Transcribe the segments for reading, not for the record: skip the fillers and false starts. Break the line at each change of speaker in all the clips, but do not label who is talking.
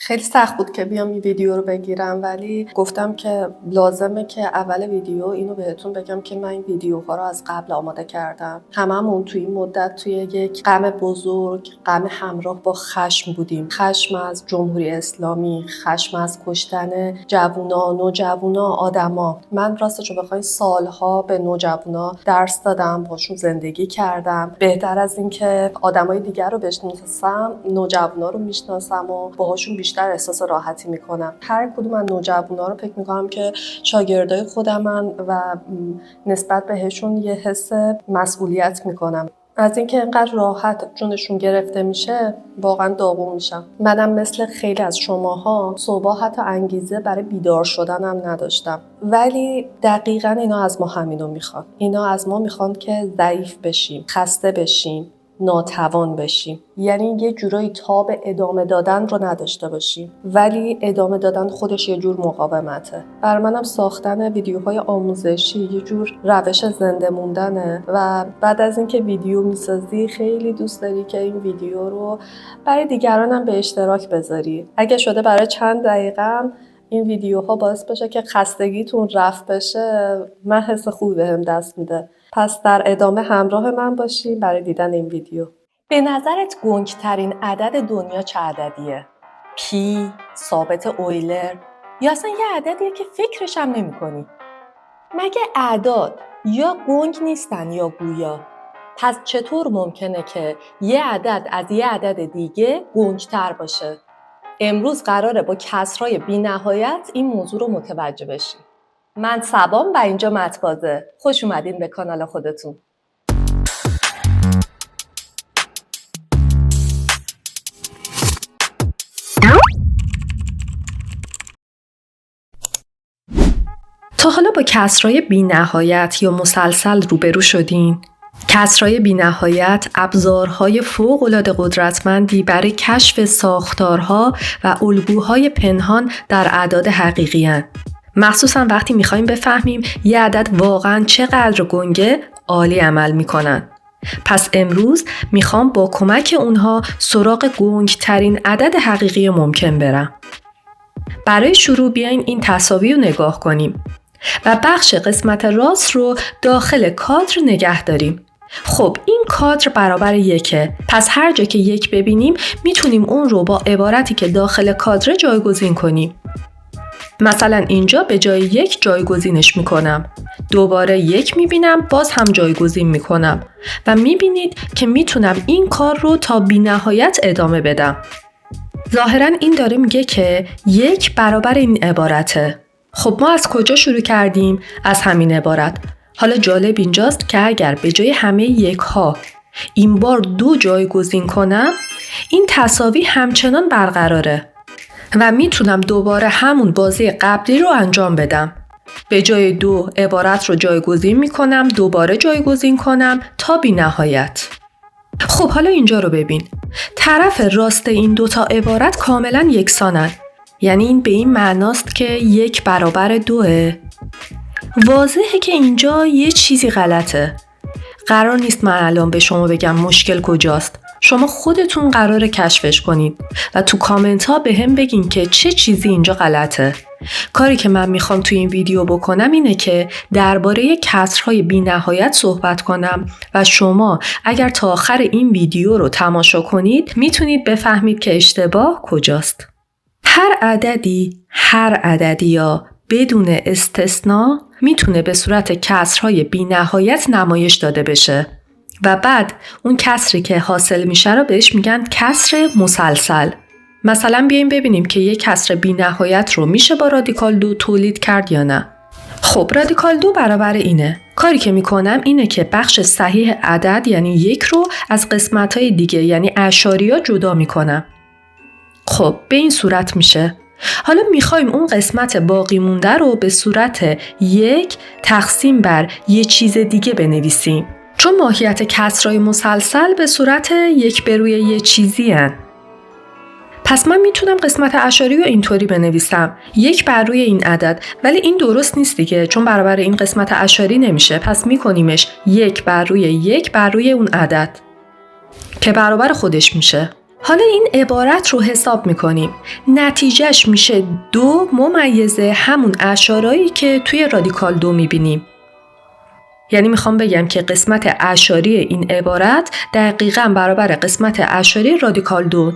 خیلی سخت بود که بیام این ویدیو رو بگیرم، ولی گفتم که لازمه که اول ویدیو اینو بهتون بگم که من این ویدیوها رو از قبل آماده کردم. هممون توی این مدت توی یک غم بزرگ، غم همراه با خشم بودیم. خشم از جمهوری اسلامی، خشم از کشتن جوونا، نوجوانا، آدما. من راستش رو بخواید سالها به نوجوانا درس دادم، باشون زندگی کردم. بهتر از این که آدمای دیگر رو بشناسم، نوجوانا رو میشناسم و باهاشون بیشتر احساس راحتی میکنم. هر کدوم از نوجوانا رو فکر میکنم که شاگردای خودمن و نسبت بهشون یه حس مسئولیت میکنم. از اینکه اینقدر راحت جونشون گرفته میشه واقعا داغون میشم. منم مثل خیلی از شماها صبح حتی انگیزه برای بیدار شدنم نداشتم، ولی دقیقاً اینا از ما همینو میخوان. اینا از ما میخوان که ضعیف بشیم، خسته بشیم، ناتوان بشیم. یعنی یه جورایی تاب ادامه دادن رو نداشته باشیم، ولی ادامه دادن خودش یه جور مقاومته. بر منم ساختن ویدیوهای آموزشی یه جور روش زنده موندنه و بعد از اینکه ویدیو میسازی خیلی دوست داری که این ویدیو رو برای دیگرانم به اشتراک بذاری. اگه شده برای چند دقیقه این ویدیوها باعث بشه که خستگیتون رفع بشه، من حس خوبی بهم دست میده. پس در ادامه همراه من باشی برای دیدن این ویدیو. به نظرت گنگ‌ترین عدد دنیا چه عددیه؟ پی، ثابت اویلر، یا اصلا یه عددیه که فکرش هم نمی‌کنی؟ مگه اعداد یا گنگ نیستن یا گویا؟ پس چطور ممکنه که یه عدد از یه عدد دیگه گنگ‌تر باشه؟ امروز قراره با کسرای بی‌نهایت این موضوع رو متوجه بشی. من صبام و اینجا متبازه. خوش اومدین به کانال خودتون. تا حالا با کسرای بی‌نهایت یا مسلسل روبرو شدین؟ کسرای بی‌نهایت ابزارهای فوق‌العاده قدرتمندی برای کشف ساختارها و الگوهای پنهان در اعداد حقیقی هستند. مخصوصا وقتی میخوایم بفهمیم یه عدد واقعاً چقدر گنگه، عالی عمل میکنن. پس امروز میخوام با کمک اونها سراغ گنگترین عدد حقیقی ممکن برم. برای شروع بیاین این تصاویر رو نگاه کنیم و بخش قسمت راست رو داخل کادر نگه داریم. خب این کادر برابر 1، پس هر جا که 1 ببینیم میتونیم اون رو با عبارتی که داخل کادر جایگزین کنیم. مثلا اینجا به جای 1 جایگزینش میکنم. دوباره 1 میبینم، باز هم جایگزین میکنم و میبینید که میتونم این کار رو تا بی‌نهایت ادامه بدم. ظاهرا این داره میگه که 1 برابر این عبارته. خب ما از کجا شروع کردیم؟ از همین عبارت. حالا جالب اینجاست که اگر به جای همه 1 ها این بار 2 جایگزین کنم، این تساوی همچنان برقراره و میتونم دوباره همون بازی قبلی رو انجام بدم. به جای 2 عبارت رو جایگزین میکنم، دوباره جایگزین کنم تا بی نهایت. خب حالا اینجا رو ببین. طرف راست این 2 تا عبارت کاملا یکسانن. یعنی این به این معناست که 1 برابر 2. واضحه که اینجا یه چیزی غلطه. قرار نیست من الان به شما بگم مشکل کجاست. شما خودتون قراره کشفش کنید و تو کامنت ها به هم بگین که چه چیزی اینجا غلطه. کاری که من میخوام تو این ویدیو بکنم اینه که درباره کسرهای بی نهایت صحبت کنم و شما اگر تا آخر این ویدیو رو تماشا کنید میتونید بفهمید که اشتباه کجاست. هر عددی یا بدون استثناء میتونه به صورت کسرهای بی نهایت نمایش داده بشه و بعد اون کسری که حاصل میشه رو بهش میگن کسر مسلسل. مثلا بیایم ببینیم که یک کسر بی نهایت رو میشه با رادیکال 2 تولید کرد یا نه. خب رادیکال 2 برابر اینه. کاری که میکنم اینه که بخش صحیح عدد یعنی 1 رو از قسمت‌های دیگه یعنی اعشاری‌ها جدا میکنم. خب به این صورت میشه. حالا میخوایم اون قسمت باقی مونده رو به صورت 1 تقسیم بر یه چیز دیگه بنویسیم. چون ماهیت کسرای مسلسل به صورت 1 بر روی یه چیزی هن. پس من میتونم قسمت اعشاری رو اینطوری بنویسم 1 بر روی این عدد، ولی این درست نیست دیگه چون برابر این قسمت اعشاری نمیشه. پس میکنیمش 1 بر روی 1 بر روی اون عدد که برابر خودش میشه. حالا این عبارت رو حساب میکنیم. نتیجهش میشه 2 ممیزه همون اعشارهایی که توی رادیکال 2 میبینیم. یعنی میخوام بگم که قسمت اعشاری این عبارت دقیقاً برابر قسمت اعشاری رادیکال 2.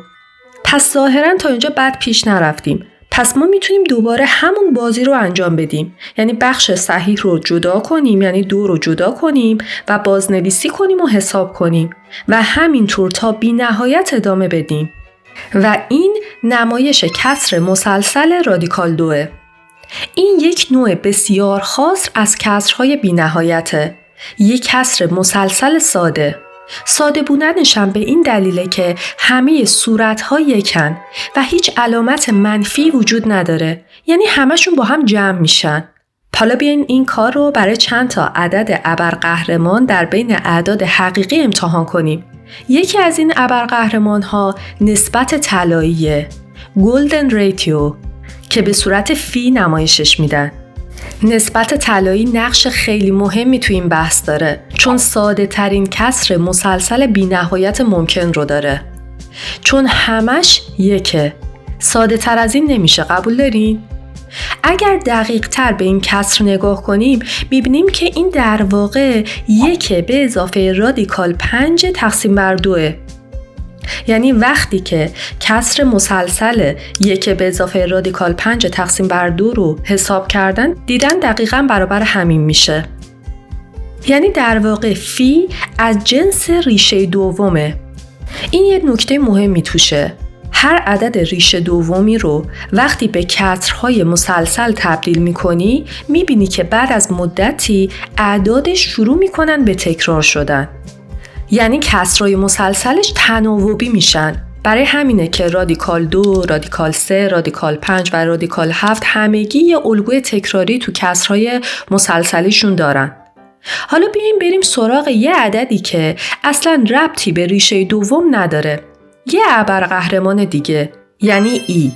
پس ظاهراً تا اینجا بد پیش نرفتیم. پس ما میتونیم دوباره همون بازی رو انجام بدیم. یعنی بخش صحیح رو جدا کنیم، یعنی 2 رو جدا کنیم و بازنویسی کنیم و حساب کنیم و همینطور تا بی نهایت ادامه بدیم. و این نمایش کسر مسلسل رادیکال 2. این یک نوع بسیار خاص از کسرهای بی نهایته. یک کسر مسلسل ساده. ساده بودنش هم به این دلیله که همه صورت‌ها یکن و هیچ علامت منفی وجود نداره. یعنی همشون با هم جمع میشن. حالا بیاین این کار رو برای چند تا عدد ابرقهرمان در بین اعداد حقیقی امتحان کنیم. یکی از این ابرقهرمان‌ها نسبت طلاییه، گلدن ریتیو، که به صورت فی نمایشش میدن. نسبت طلایی نقش خیلی مهمی تو این بحث داره، چون ساده ترین کسر مسلسل بی نهایت ممکن رو داره. چون همش یکه. ساده تر از این نمیشه، قبول دارین؟ اگر دقیق تر به این کسر نگاه کنیم میبینیم که این در واقع 1 به اضافه رادیکال 5 تقسیم بر 2. یعنی وقتی که کسر مسلسل 1 به اضافه رادیکال 5 تقسیم بر 2 رو حساب کردن دیدن دقیقاً برابر همین میشه. یعنی در واقع فی از جنس ریشه دومه. این یه نکته مهمی توشه. هر عدد ریشه دومی رو وقتی به کسرهای مسلسل تبدیل میکنی میبینی که بعد از مدتی اعدادش شروع میکنن به تکرار شدن. یعنی کسرهای مسلسلش تناوبی میشن. برای همینه که رادیکال 2، رادیکال 3، رادیکال 5 و رادیکال 7 همگی یه الگوی تکراری تو کسرهای مسلسلیشون دارن. حالا بیاییم بریم سراغ یه عددی که اصلاً ربطی به ریشه دوم نداره. یه ابرقهرمان دیگه، یعنی ای.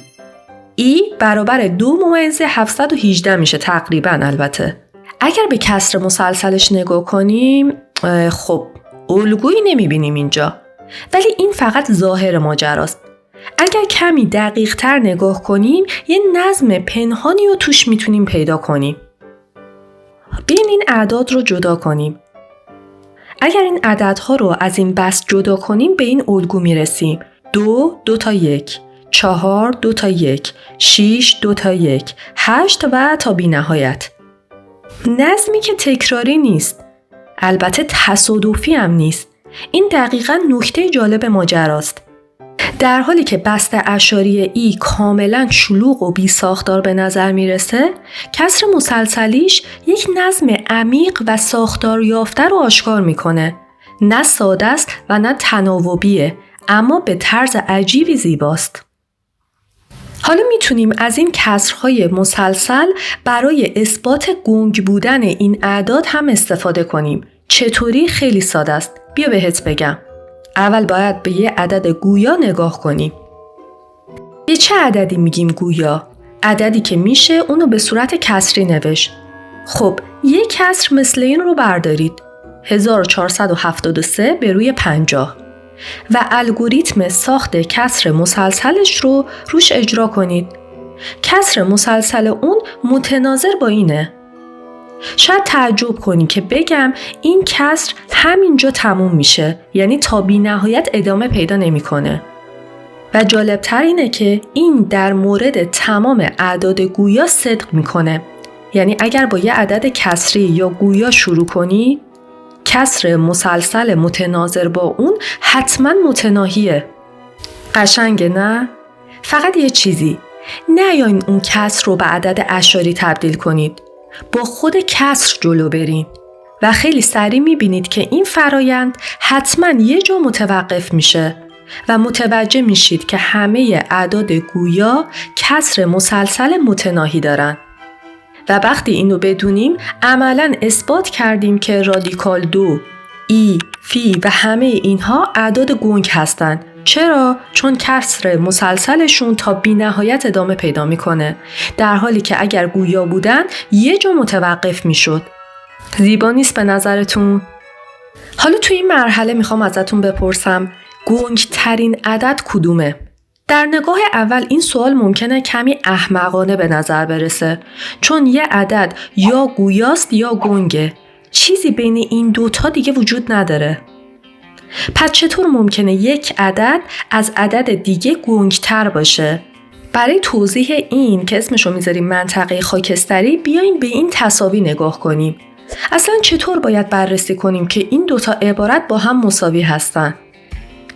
ای برابر 2 ممیز 718 میشه تقریباً. البته اگر به کسر مسلسلش نگاه کنیم خب الگویی نمیبینیم اینجا، ولی این فقط ظاهر ماجراست. اگر کمی دقیق تر نگاه کنیم یه نظم پنهانی رو توش میتونیم پیدا کنیم. بیاین این اعداد رو جدا کنیم. اگر این عددها رو از این بست جدا کنیم به این الگو میرسیم: 2 2 تا 1، 4 2 تا 1، 6 2 تا 1، 8 و تا بی نهایت. نظمی که تکراری نیست، البته تصادفی هم نیست. این دقیقاً نکته جالب ماجراست. در حالی که بست اعشاری ای کاملاً شلوغ و بی ساختار به نظر میرسه، کسر مسلسلیش یک نظم عمیق و ساختار یافته رو آشکار میکنه. نه ساده است و نه تناوبیه، اما به طرز عجیبی زیباست. حالا میتونیم از این کسرهای مسلسل برای اثبات گنگ بودن این اعداد هم استفاده کنیم. چطوری؟ خیلی ساده است. بیا بهت بگم. اول باید به یه عدد گویا نگاه کنیم. به چه عددی میگیم گویا؟ عددی که میشه اونو به صورت کسری نوشت. خب یه کسر مثل این رو بردارید. 1473 به روی 50 و الگوریتم ساخت کسر مسلسلش رو روش اجرا کنید. کسر مسلسل اون متناظر با اینه. شاید تعجب کنی که بگم این کسر همینجا تموم میشه، یعنی تا بی نهایت ادامه پیدا نمیکنه. و جالبتر اینه که این در مورد تمام اعداد گویا صدق میکنه. یعنی اگر با یه عدد کسری یا گویا شروع کنی، کسر مسلسل متناظر با اون حتما متناهیه. قشنگه نه؟ فقط یه چیزی، نیاین اون کسر رو به عدد اعشاری تبدیل کنید. با خود کسر جلو برین و خیلی سریع میبینید که این فرایند حتما یه جا متوقف میشه و متوجه میشید که همه اعداد گویا کسر مسلسل متناهی دارن. و وقتی اینو بدونیم عملاً اثبات کردیم که رادیکال 2، ای، فی و همه اینها اعداد گنگ هستن. چرا؟ چون کسر مسلسلشون تا بی نهایت ادامه پیدا میکنه، در حالی که اگر گویا بودن یه جا متوقف میشد. زیبا نیست به نظرتون؟ حالا توی این مرحله میخوام ازتون بپرسم گنگ ترین عدد کدومه؟ در نگاه اول این سوال ممکنه کمی احمقانه به نظر برسه، چون یه عدد یا گویاست یا گنگه. چیزی بین این دوتا دیگه وجود نداره. پس چطور ممکنه یک عدد از عدد دیگه گنگتر باشه؟ برای توضیح این که اسمشو میذاریم منطقه خاکستری، بیاین به این تساوی نگاه کنیم. اصلا چطور باید بررسی کنیم که این دوتا عبارت با هم مساوی هستن؟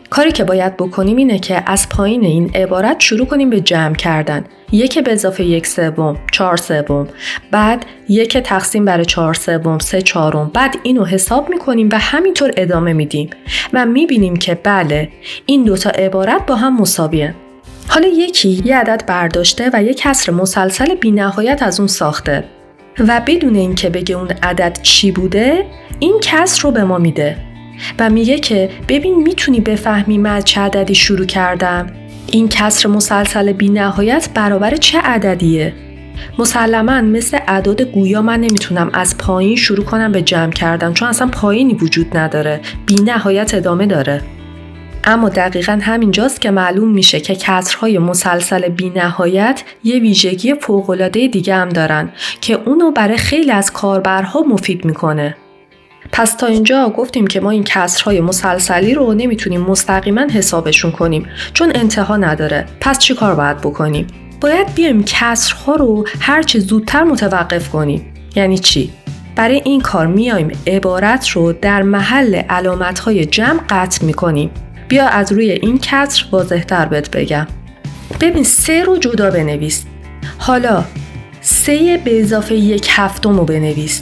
کاری که باید بکنیم اینه که از پایین این عبارت شروع کنیم به جمع کردن. 1 به اضافه 1/3 4/3، بعد 1 تقسیم بر 4/3 3/4، بعد اینو حساب میکنیم و همینطور ادامه میدیم و میبینیم که بله این دوتا عبارت با هم مساویه. حالا یکی یه عدد برداشته و یک کسر مسلسل بی نهایت از اون ساخته و بدون اینکه بگه اون عدد چی بوده این کسر رو به ما میده و میگه که ببین میتونی بفهمی من چه عددی شروع کردم؟ این کسر مسلسل بی نهایت برابر چه عددیه؟ مسلماً مثل اعداد گویا من نمیتونم از پایین شروع کنم به جمع کردن، چون اصلا پایینی وجود نداره، بی نهایت ادامه داره. اما دقیقاً همینجاست که معلوم میشه که کسرهای مسلسل بی نهایت یه ویژگی فوق‌العاده دیگه هم دارن که اونو برای خیلی از کاربرها مفید میکنه. پس تا اینجا گفتیم که ما این کسرهای مسلسلی رو نمیتونیم مستقیما حسابشون کنیم چون انتها نداره. پس چی کار باید بکنیم؟ باید بیایم کسرها رو هرچه زودتر متوقف کنیم. یعنی چی؟ برای این کار میایم عبارت رو در محل علامتهای جمع قطع میکنیم. بیا از روی این کسر واضح‌تر بهت بگم. ببین 3 رو جدا بنویس. حالا 3 به اضافه 1/7 رو بنویس.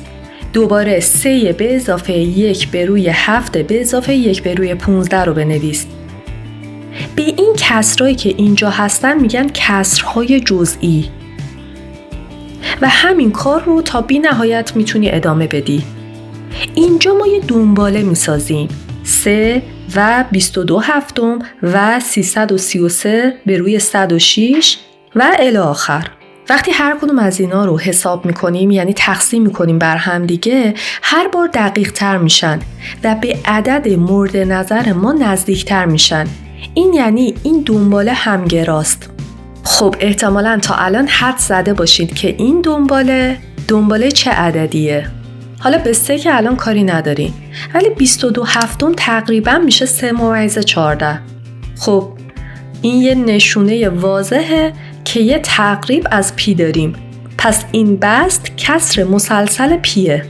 دوباره 3 به اضافه 1 به روی 7 به اضافه 1 به روی 15 رو بنویس. به این کسرهایی که اینجا هستن میگن کسرهای جزئی و همین کار رو تا بی نهایت میتونی ادامه بدی. اینجا ما یه دنباله میسازیم. 3 و 22/7 و 333 به روی 106 و الی آخر. وقتی هر کدوم از اینا رو حساب میکنیم، یعنی تقسیم میکنیم بر هم دیگه، هر بار دقیق تر میشن و به عدد مورد نظر ما نزدیک تر میشن. این یعنی این دنباله همگراست. خب احتمالاً تا الان حد زده باشید که این دنباله چه عددیه. حالا به 3 که الان کاری نداریم، ولی 22/7 تقریبا میشه 3/14. خب این یه نشونه واضحه که یه تقریب از پی داریم. پس این بست کسر مسلسل پیه.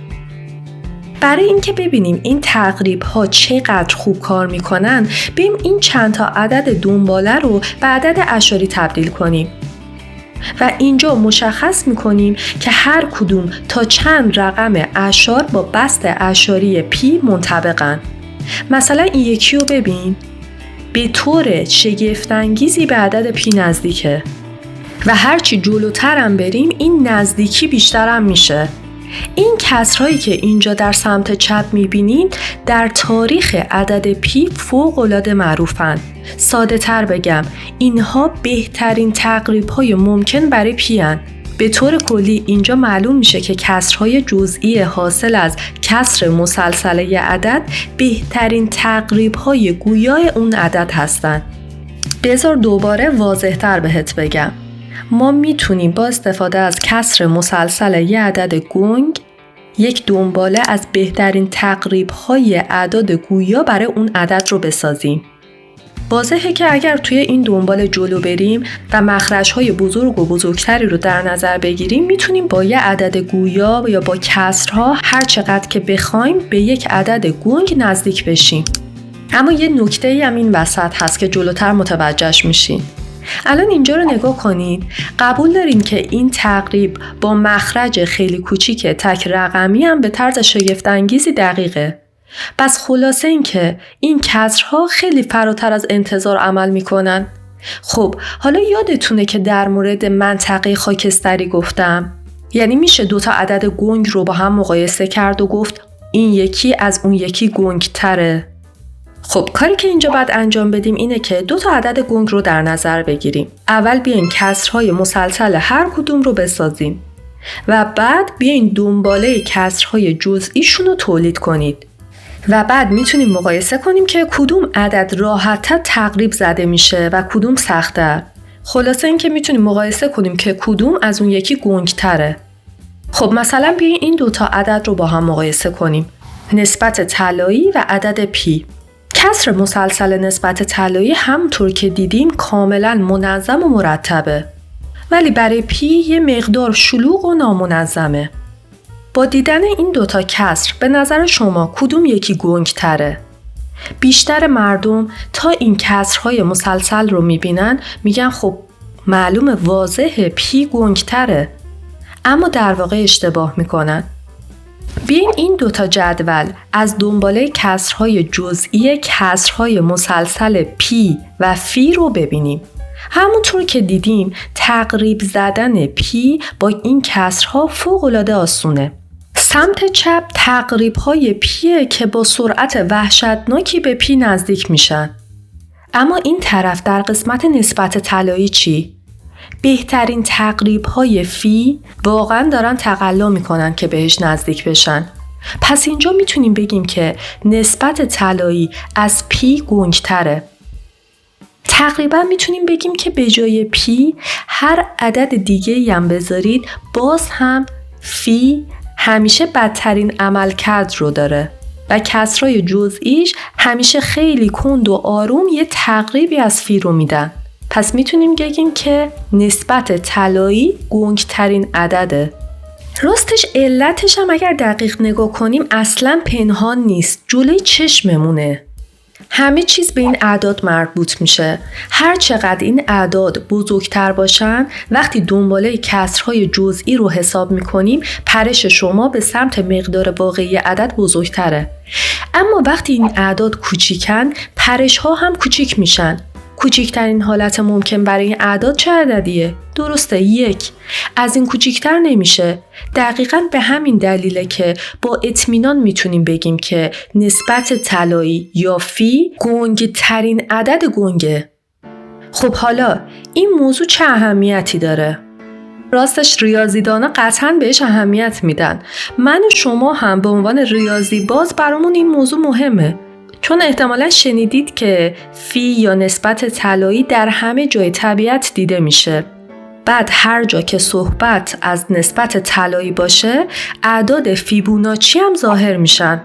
برای اینکه ببینیم این تقریب ها چقدر خوب کار میکنن، بریم این چند تا عدد دنباله رو به عدد اعشاری تبدیل کنیم و اینجا مشخص میکنیم که هر کدوم تا چند رقم اعشار با بست اعشاری پی منطبقن. مثلا این یکی رو ببین، به طور شگفت‌انگیزی به عدد پی نزدیکه و هرچی جلوتر هم بریم این نزدیکی بیشتر هم میشه. این کسرهایی که اینجا در سمت چپ میبینید در تاریخ عدد پی فوق‌العاده معروفن. ساده تر بگم اینها بهترین تقریب‌های ممکن برای پی هن. به طور کلی اینجا معلوم میشه که کسرهای جزئی حاصل از کسر مسلسله عدد بهترین تقریب‌های گویای اون عدد هستن. بذار دوباره واضح‌تر بهت بگم. ما میتونیم با استفاده از کسر مسلسل یه عدد گنگ یک دنباله از بهترین تقریب‌های اعداد گویا برای اون عدد رو بسازیم. واضحه که اگر توی این دنباله جلو بریم و مخرج‌های بزرگ و بزرگتری رو در نظر بگیریم، میتونیم با یه عدد گویا یا با کسرها هر چقدر که بخوایم به یک عدد گنگ نزدیک بشیم. اما یه نکته‌ای هم این وسط هست که جلوتر متوجهش میشین. الان اینجا رو نگاه کنید. قبول دارین که این تقریب با مخرج خیلی کوچیک تک رقمی هم به طرز شگفت‌انگیزی دقیقه. پس خلاصه این که این کسرها خیلی فراتر از انتظار عمل میکنن. خب حالا یادتونه که در مورد منطقه خاکستری گفتم؟ یعنی میشه دوتا عدد گنگ رو با هم مقایسه کرد و گفت این یکی از اون یکی گنگ تره. خب کاری که اینجا باید انجام بدیم اینه که دو تا عدد گنگ رو در نظر بگیریم. اول بیاین کسرهای مسلسل هر کدوم رو بسازیم و بعد بیاین دنباله کسرهای جزئیشون رو تولید کنید. و بعد میتونیم مقایسه کنیم که کدوم عدد راحت‌تر تقریب زده میشه و کدوم سخت‌تر. خلاصه این که میتونیم مقایسه کنیم که کدوم از اون یکی گنگ‌تره. خب مثلا بیاین این دوتا عدد رو با هم مقایسه کنیم. نسبت طلایی و عدد پی. کسر مسلسل نسبت طلایی همونطور که دیدیم کاملا منظم و مرتبه. ولی برای پی یه مقدار شلوغ و نامنظمه. با دیدن این دوتا کسر به نظر شما کدوم یکی گنگ‌تره؟ بیشتر مردم تا این کسرهای مسلسل رو میبینن میگن خب معلومه واضحه پی گنگ‌تره. اما در واقع اشتباه میکنن. بیاین این دوتا جدول از دنباله کسرهای جزئی کسرهای مسلسل پی و فی رو ببینیم. همونطور که دیدیم تقریب زدن پی با این کسرها فوق‌العاده آسونه. سمت چپ تقریب‌های پیه که با سرعت وحشتناکی به پی نزدیک میشن. اما این طرف در قسمت نسبت طلایی چی؟ بهترین تقریب‌های فی واقعاً دارن تقلا میکنن که بهش نزدیک بشن. پس اینجا میتونیم بگیم که نسبت طلایی از پی گنگ‌تره. تقریبا میتونیم بگیم که به جای پی هر عدد دیگه‌ای هم بذارید باز هم فی همیشه بدترین عملکرد رو داره و کسرای جزئیش همیشه خیلی کند و آروم یه تقریبی از فی رو میدن. پس میتونیم بگیم که نسبت طلایی گنگ‌ترین عدده. راستش علتش هم اگر دقیق نگاه کنیم اصلاً پنهان نیست، جلوی چشممونه. همه چیز به این اعداد مربوط میشه. هر چقدر این اعداد بزرگتر باشن، وقتی دنباله کسرهای جزئی رو حساب میکنیم پرش شما به سمت مقدار واقعی عدد بزرگتره. اما وقتی این اعداد کوچیکن پرش ها هم کوچیک میشن. کوچکترین حالت ممکن برای این اعداد چه عددیه؟ درسته 1. از این کوچکتر نمیشه. دقیقاً به همین دلیله که با اطمینان میتونیم بگیم که نسبت طلایی یا فی گنگ‌ترین عدد گنگه. خب حالا این موضوع چه اهمیتی داره؟ راستش ریاضیدانا قطعاً بهش اهمیت میدن. من و شما هم به عنوان ریاضی باز برامون این موضوع مهمه. چون احتمالا شنیدید که فی یا نسبت طلایی در همه جای طبیعت دیده میشه. بعد هر جا که صحبت از نسبت طلایی باشه اعداد فیبوناچی هم ظاهر میشن.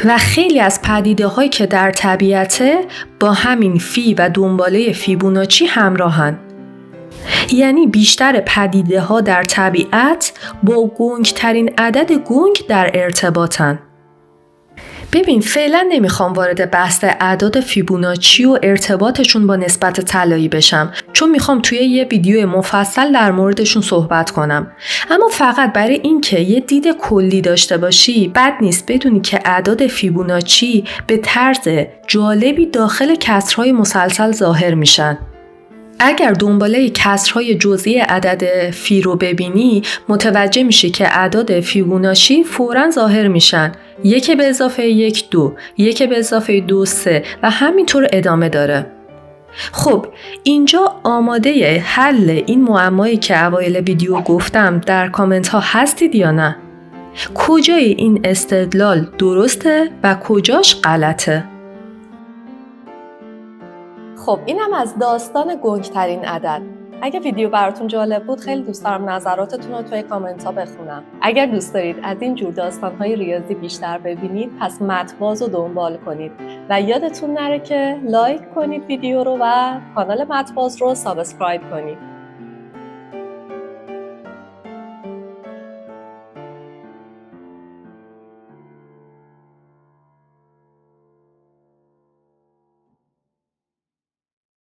و خیلی از پدیده هایی که در طبیعته با همین فی و دنباله فیبوناچی همراهن. یعنی بیشتر پدیده ها در طبیعت با گنگ‌ترین عدد گنگ در ارتباطن. ببین فعلا نمیخوام وارد بحث اعداد فیبوناچی و ارتباطشون با نسبت طلایی بشم چون میخوام توی یه ویدیو مفصل در موردشون صحبت کنم. اما فقط برای اینکه یه دید کلی داشته باشی بد نیست بدونی که اعداد فیبوناچی به طرز جالبی داخل کسرهای مسلسل ظاهر میشن. اگر دنباله کسرهای جزئی عدد فی رو ببینی متوجه میشی که اعداد فیبوناچی فوراً ظاهر میشن. 1 به اضافه 1 2، 1 به اضافه 2 3 و همینطور ادامه داره. خب اینجا آماده حل این معمایی که اوایل ویدیو گفتم در کامنت ها هستید یا نه؟ کجای این استدلال درسته و کجاش غلطه؟ خب اینم از داستان گنگ‌ترین عدد. اگه ویدیو براتون جالب بود خیلی دوست دارم نظراتتون رو توی کامنت ها بخونم. اگر دوست دارید از این جور داستان‌های ریاضی بیشتر ببینید پس مت‌باز رو دنبال کنید و یادتون نره که لایک کنید ویدیو رو و کانال مت‌باز رو سابسکرایب کنید.